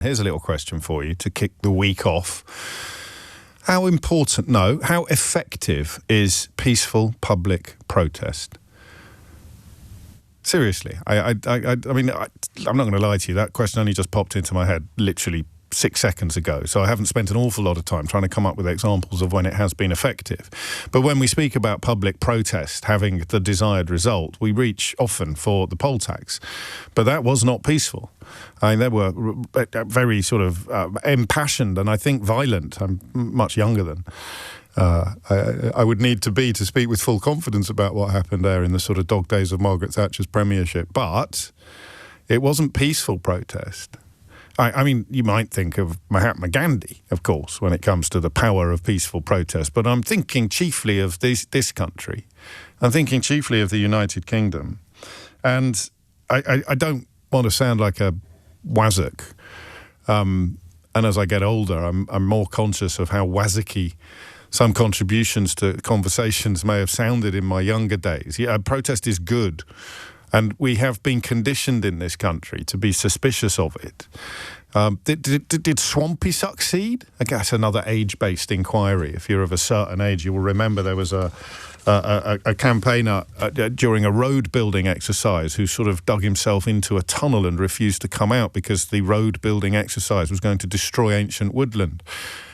Here's a little question for you to kick the week off. How effective is peaceful public protest? Seriously, I mean, I'm not going to lie to you. That question only just popped into my head literally 6 seconds ago. So I haven't spent an awful lot of time trying to come up with examples of when it has been effective. But when we speak about public protest having the desired result, we reach often for the poll tax. But that was not peaceful. I mean, they were very sort of impassioned and I think violent. I'm much younger than I would need to speak with full confidence about what happened there in the sort of dog days of Margaret Thatcher's premiership. But it wasn't peaceful protest. I mean, you might think of Mahatma Gandhi, of course, when it comes to the power of peaceful protest, but I'm thinking chiefly of this country. I'm thinking chiefly of the United Kingdom. And I don't want to sound like a wazzock. And as I get older, I'm more conscious of how wazzocky some contributions to conversations may have sounded in my younger days. Yeah, protest is good. And we have been conditioned in this country to be suspicious of it. Did Swampy succeed? I guess another age-based inquiry. If you're of a certain age, you will remember there was a campaigner during a road-building exercise who sort of dug himself into a tunnel and refused to come out because the road-building exercise was going to destroy ancient woodland.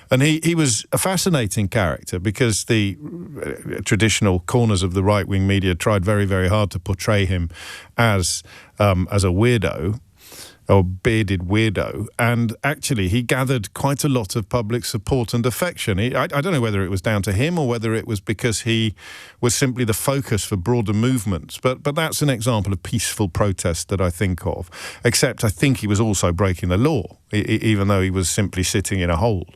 And he was a fascinating character because the traditional corners of the right-wing media tried very, very hard to portray him as a weirdo, or bearded weirdo, and actually he gathered quite a lot of public support and affection. I don't know whether it was down to him or whether it was because he was simply the focus for broader movements, but that's an example of peaceful protest that I think of, except I think he was also breaking the law, even though he was simply sitting in a hole.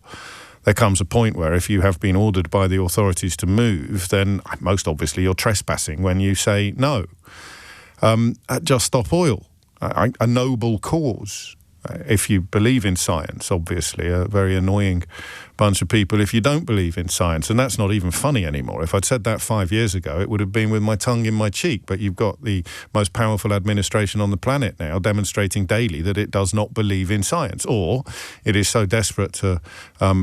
There comes a point where if you have been ordered by the authorities to move, then most obviously you're trespassing when you say no. Just Stop Oil, a noble cause. If you believe in science, obviously, a very annoying bunch of people if you don't believe in science. And that's not even funny anymore. If I'd said that 5 years ago, it would have been with my tongue in my cheek. But you've got the most powerful administration on the planet now demonstrating daily that it does not believe in science. Or it is so desperate to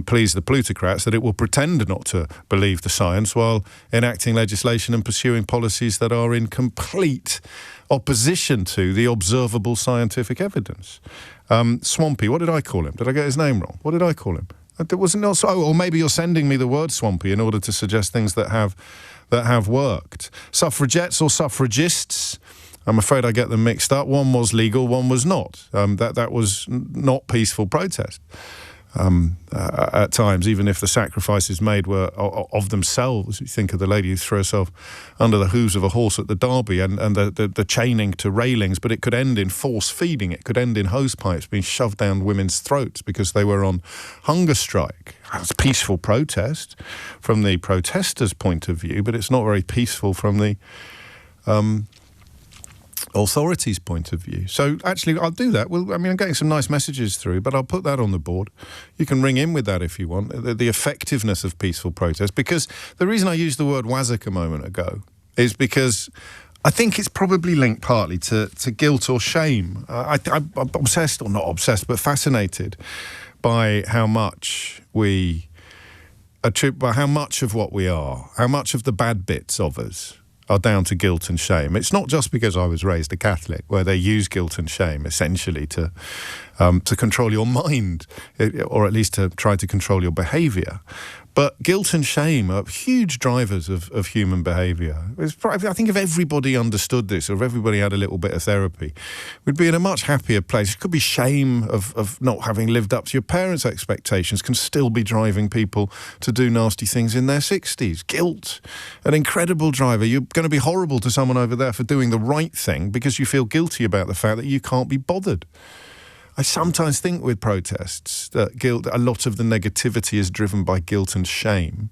please the plutocrats that it will pretend not to believe the science while enacting legislation and pursuing policies that are in complete opposition to the observable scientific evidence. Swampy, what did I call him? Did I get his name wrong? What did I call him? It wasn't also, or maybe you're sending me the word swampy in order to suggest things that have worked. Suffragettes or suffragists? I'm afraid I get them mixed up. One was legal, one was not. That was not peaceful protest. At times, even if the sacrifices made were of themselves. You think of the lady who threw herself under the hooves of a horse at the Derby and the chaining to railings, but it could end in force feeding. It could end in hosepipes being shoved down women's throats because they were on hunger strike. That's peaceful protest from the protesters' point of view, but it's not very peaceful from the authorities' point of view. So actually, I'll do that. Well, I mean, I'm getting some nice messages through, but I'll put that on the board. You can ring in with that if you want, the effectiveness of peaceful protest. Because the reason I used the word wazzock a moment ago is because I think it's probably linked partly to guilt or shame. I'm obsessed, or not obsessed, but fascinated by how much how much of what we are, how much of the bad bits of us are down to guilt and shame. It's not just because I was raised a Catholic, where they use guilt and shame essentially to control your mind, or at least to try to control your behaviour. But guilt and shame are huge drivers of human behaviour. I think if everybody understood this, or if everybody had a little bit of therapy, we'd be in a much happier place. It could be shame of not having lived up to your parents' expectations, can still be driving people to do nasty things in their 60s. Guilt, an incredible driver. You're going to be horrible to someone over there for doing the right thing because you feel guilty about the fact that you can't be bothered. I sometimes think with protests that a lot of the negativity is driven by guilt and shame.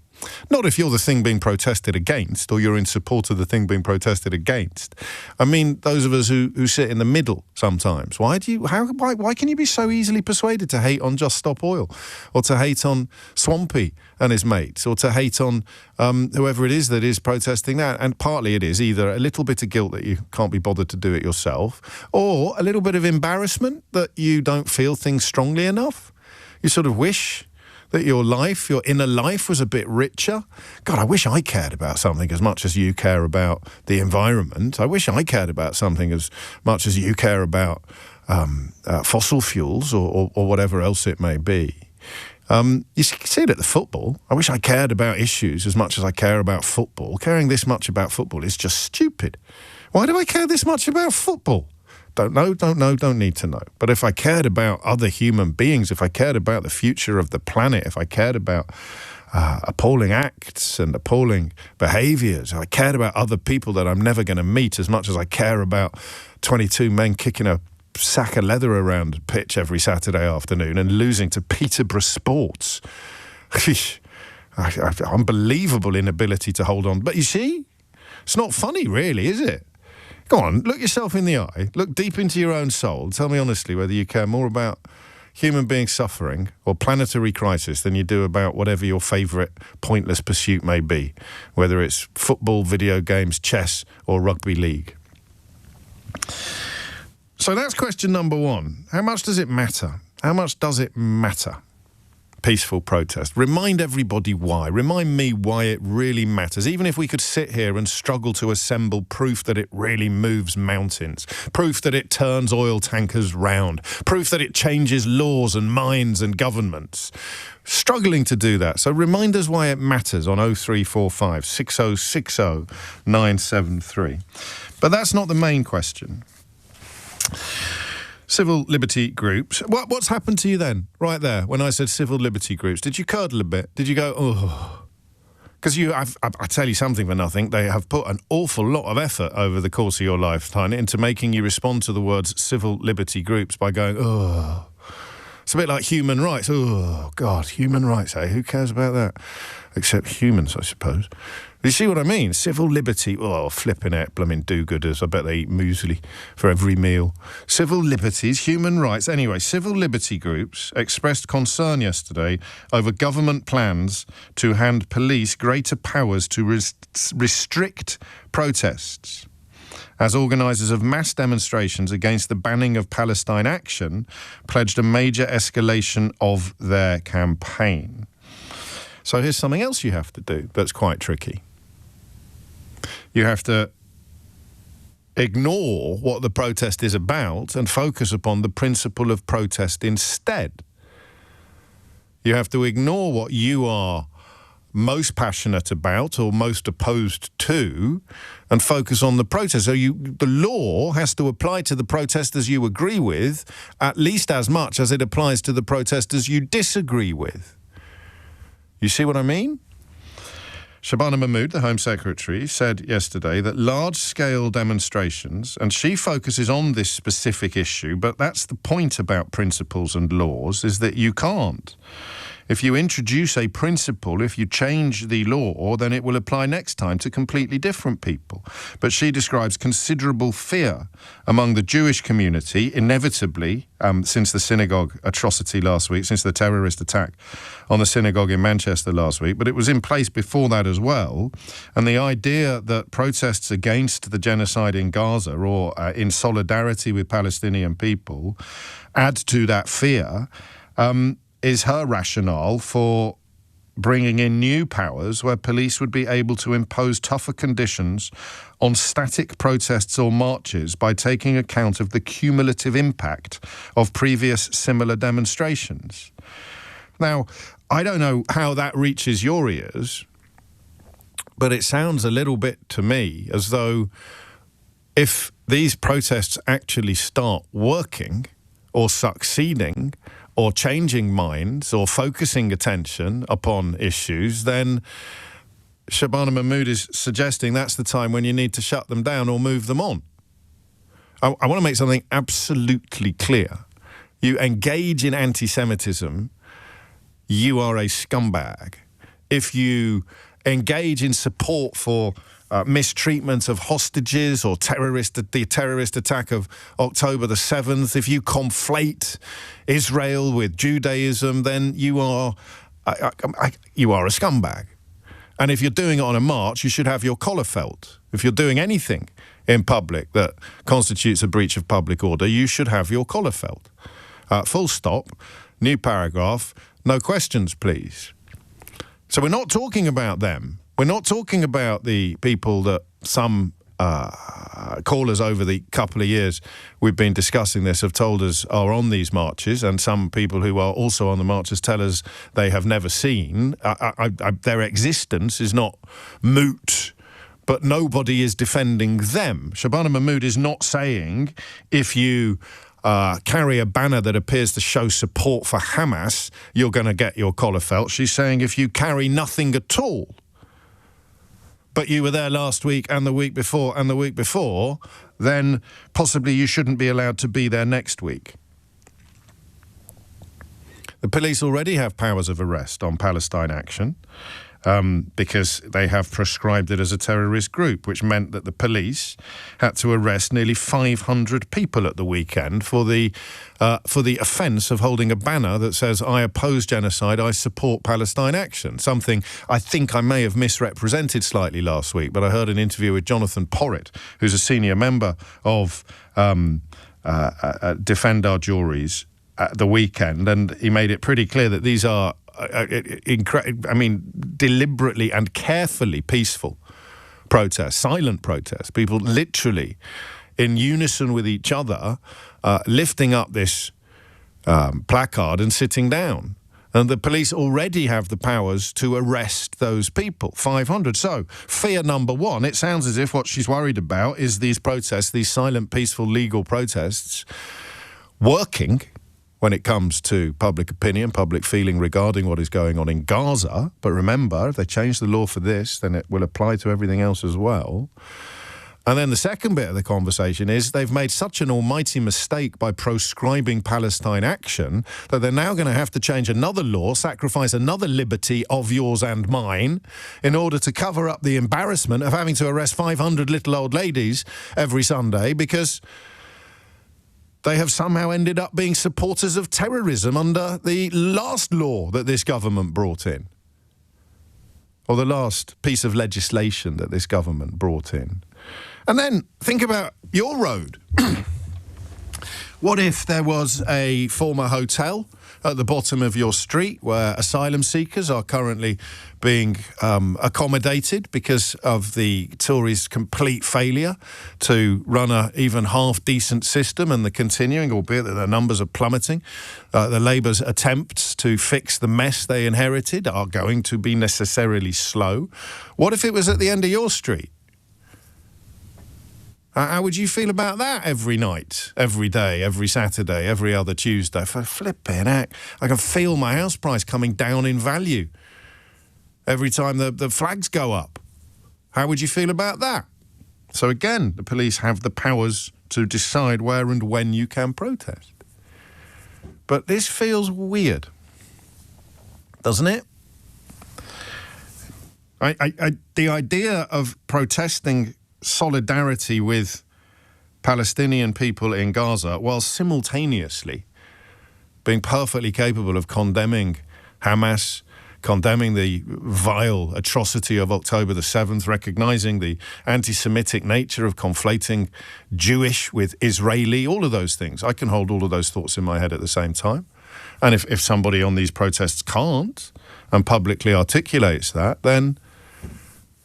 Not if you're the thing being protested against or you're in support of the thing being protested against. I mean, those of us who sit in the middle sometimes, why can you be so easily persuaded to hate on Just Stop Oil, or to hate on Swampy and his mates, or to hate on whoever it is that is protesting that? And partly it is either a little bit of guilt that you can't be bothered to do it yourself, or a little bit of embarrassment that you don't feel things strongly enough. You sort of wish that your inner life was a bit richer. God, I wish I cared about something as much as you care about the environment. I wish I cared about something as much as you care about fossil fuels or whatever else it may be. You see it at the football. I wish I cared about issues as much as I care about football. Caring this much about football is just stupid. Why do I care this much about football? Don't know, don't need to know. But if I cared about other human beings, if I cared about the future of the planet, if I cared about appalling acts and appalling behaviours, if I cared about other people that I'm never going to meet as much as I care about 22 men kicking a sack of leather around a pitch every Saturday afternoon and losing to Peterborough Sports. Unbelievable inability to hold on. But you see, it's not funny really, is it? Go on, look yourself in the eye, look deep into your own soul. Tell me honestly whether you care more about human beings suffering or planetary crisis than you do about whatever your favourite pointless pursuit may be, whether it's football, video games, chess or rugby league. So that's question number one. How much does it matter? How much does it matter? Peaceful protest. Remind everybody why. Remind me why it really matters. Even if we could sit here and struggle to assemble proof that it really moves mountains, proof that it turns oil tankers round, proof that it changes laws and minds and governments. Struggling to do that. So remind us why it matters on 0345 6060 973. But that's not the main question. Civil liberty groups. What's happened to you then, right there, when I said civil liberty groups? Did you curdle a bit? Did you go, oh? Because I tell you something for nothing, they have put an awful lot of effort over the course of your lifetime into making you respond to the words civil liberty groups by going, oh. It's a bit like human rights. Oh, God, human rights, eh? Who cares about that? Except humans, I suppose. You see what I mean? Civil liberty, oh, flipping it, blooming do-gooders. I bet they eat muesli for every meal. Civil liberties, human rights. Anyway, civil liberty groups expressed concern yesterday over government plans to hand police greater powers to restrict protests, as organisers of mass demonstrations against the banning of Palestine Action pledged a major escalation of their campaign. So here's something else you have to do that's quite tricky. You have to ignore what the protest is about and focus upon the principle of protest instead. You have to ignore what you are most passionate about or most opposed to and focus on the protest. So the law has to apply to the protesters you agree with at least as much as it applies to the protesters you disagree with. You see what I mean? Shabana Mahmood, the Home Secretary, said yesterday that large-scale demonstrations, and she focuses on this specific issue, but that's the point about principles and laws, is that you can't. If you introduce a principle, if you change the law, then it will apply next time to completely different people. But she describes considerable fear among the Jewish community, inevitably, since the synagogue atrocity last week, since the terrorist attack on the synagogue in Manchester last week. But it was in place before that as well. And the idea that protests against the genocide in Gaza or in solidarity with Palestinian people add to that fear is her rationale for bringing in new powers where police would be able to impose tougher conditions on static protests or marches by taking account of the cumulative impact of previous similar demonstrations. Now, I don't know how that reaches your ears, but it sounds a little bit to me as though if these protests actually start working or succeeding or changing minds or focusing attention upon issues, then Shabana Mahmood is suggesting that's the time when you need to shut them down or move them on. I want to make something absolutely clear. You engage in anti-Semitism, you are a scumbag. if you engage in support for mistreatment of hostages or the terrorist attack of October the 7th, if you conflate Israel with Judaism, then you are a scumbag. And if you're doing it on a march, you should have your collar felt. If you're doing anything in public that constitutes a breach of public order, you should have your collar felt. Full stop, new paragraph, no questions, please. So we're not talking about them. We're not talking about the people that some callers over the couple of years we've been discussing this have told us are on these marches, and some people who are also on the marches tell us they have never seen. Their existence is not moot, but nobody is defending them. Shabana Mahmood is not saying if you carry a banner that appears to show support for Hamas, you're going to get your collar felt. She's saying if you carry nothing at all, but you were there last week and the week before and the week before, then possibly you shouldn't be allowed to be there next week. The police already have powers of arrest on Palestine Action because they have proscribed it as a terrorist group, which meant that the police had to arrest nearly 500 people at the weekend for the offence of holding a banner that says, "I oppose genocide, I support Palestine Action," something I think I may have misrepresented slightly last week, but I heard an interview with Jonathan Porritt, who's a senior member of Defend Our Juries, at the weekend, and he made it pretty clear that these are deliberately and carefully peaceful protests, silent protests, people literally in unison with each other lifting up this placard and sitting down. And the police already have the powers to arrest those people, 500. So, fear number one, it sounds as if what she's worried about is these protests, these silent, peaceful, legal protests, working when it comes to public opinion, public feeling regarding what is going on in Gaza. But remember, if they change the law for this, then it will apply to everything else as well. And then the second bit of the conversation is they've made such an almighty mistake by proscribing Palestine Action that they're now going to have to change another law, sacrifice another liberty of yours and mine in order to cover up the embarrassment of having to arrest 500 little old ladies every Sunday because they have somehow ended up being supporters of terrorism under the last law that this government brought in, or the last piece of legislation that this government brought in. And then think about your road. What if there was a former hotel at the bottom of your street where asylum seekers are currently being accommodated because of the Tories' complete failure to run a even half-decent system, and the continuing, albeit that their numbers are plummeting, the Labour's attempts to fix the mess they inherited are going to be necessarily slow. What if it was at the end of your street? How would you feel about that every night, every day, every Saturday, every other Tuesday? For flipping heck, I can feel my house price coming down in value every time the flags go up. How would you feel about that? So again, the police have the powers to decide where and when you can protest. But this feels weird, doesn't it? The idea of protesting solidarity with Palestinian people in Gaza while simultaneously being perfectly capable of condemning Hamas, condemning the vile atrocity of October the 7th, recognising the anti-Semitic nature of conflating Jewish with Israeli, all of those things. I can hold all of those thoughts in my head at the same time. And if somebody on these protests can't and publicly articulates that, then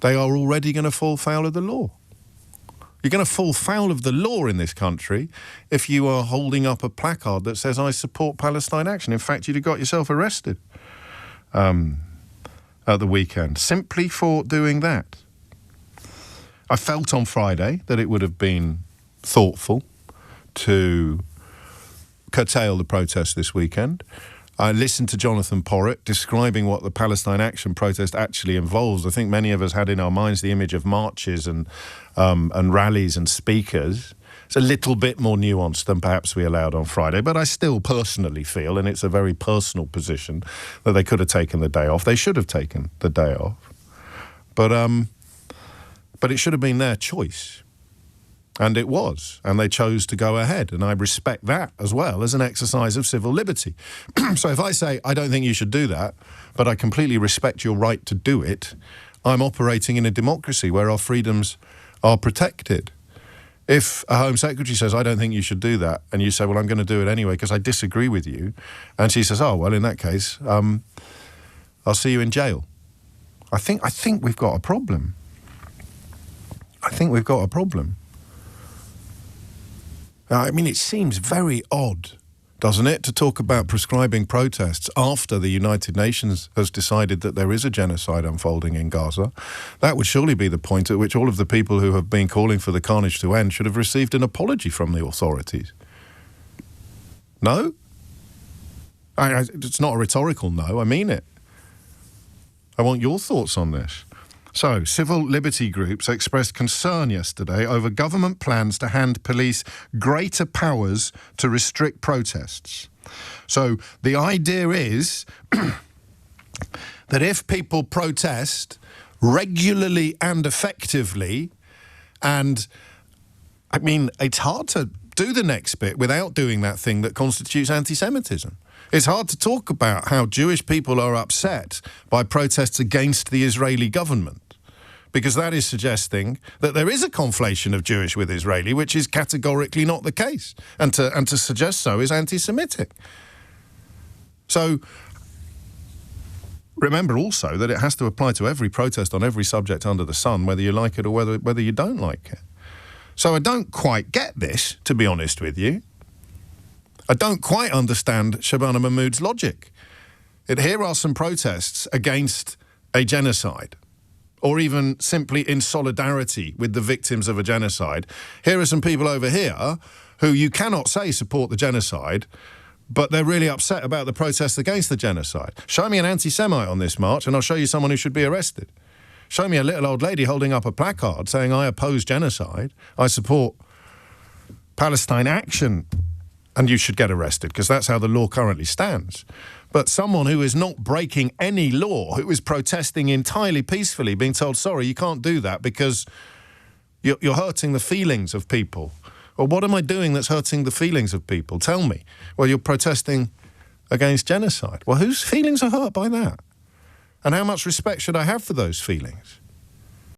they are already going to fall foul of the law. You're going to fall foul of the law in this country if you are holding up a placard that says, "I support Palestine Action." In fact, you'd have got yourself arrested at the weekend simply for doing that. I felt on Friday that it would have been thoughtful to curtail the protest this weekend. I listened to Jonathan Porritt describing what the Palestine Action protest actually involves. I think many of us had in our minds the image of marches and rallies and speakers. It's a little bit more nuanced than perhaps we allowed on Friday, but I still personally feel, and it's a very personal position, that they could have taken the day off. They should have taken the day off. But it should have been their choice. And it was. And they chose to go ahead. And I respect that as well as an exercise of civil liberty. So if I say, I don't think you should do that, but I completely respect your right to do it, I'm operating in a democracy where our freedoms are protected. If a Home Secretary says, I don't think you should do that, and you say, well, I'm going to do it anyway because I disagree with you, and she says, oh, well, in that case, I'll see you in jail. I think we've got a problem. I think we've got a problem. I mean, it seems very odd, doesn't it, to talk about prescribing protests after the United Nations has decided that there is a genocide unfolding in Gaza. That would surely be the point at which all of the people who have been calling for the carnage to end should have received an apology from the authorities. No? It's not a rhetorical no, I mean it. I want your thoughts on this. So, civil liberty groups expressed concern yesterday over government plans to hand police greater powers to restrict protests. So, the idea is that if people protest regularly and effectively, and, I mean, it's hard to do the next bit without doing that thing that constitutes anti-Semitism. It's hard to talk about how Jewish people are upset by protests against the Israeli government, because that is suggesting that there is a conflation of Jewish with Israeli, which is categorically not the case. And to suggest so is anti-Semitic. So remember also that it has to apply to every protest on every subject under the sun, whether you like it or whether you don't like it. So I don't quite get this, to be honest with you. I don't quite understand Shabana Mahmood's logic. Here are some protests against a genocide, or even simply in solidarity with the victims of a genocide. Here are some people over here who you cannot say support the genocide, but they're really upset about the protests against the genocide. Show me an anti-Semite on this march and I'll show you someone who should be arrested. Show me a little old lady holding up a placard saying, I oppose genocide, I support Palestine Action, and you should get arrested, because that's how the law currently stands. But someone who is not breaking any law, who is protesting entirely peacefully, being told, sorry, you can't do that because you're hurting the feelings of people. Well, what am I doing that's hurting the feelings of people? Tell me. Well, you're protesting against genocide. Well, whose feelings are hurt by that? And how much respect should I have for those feelings?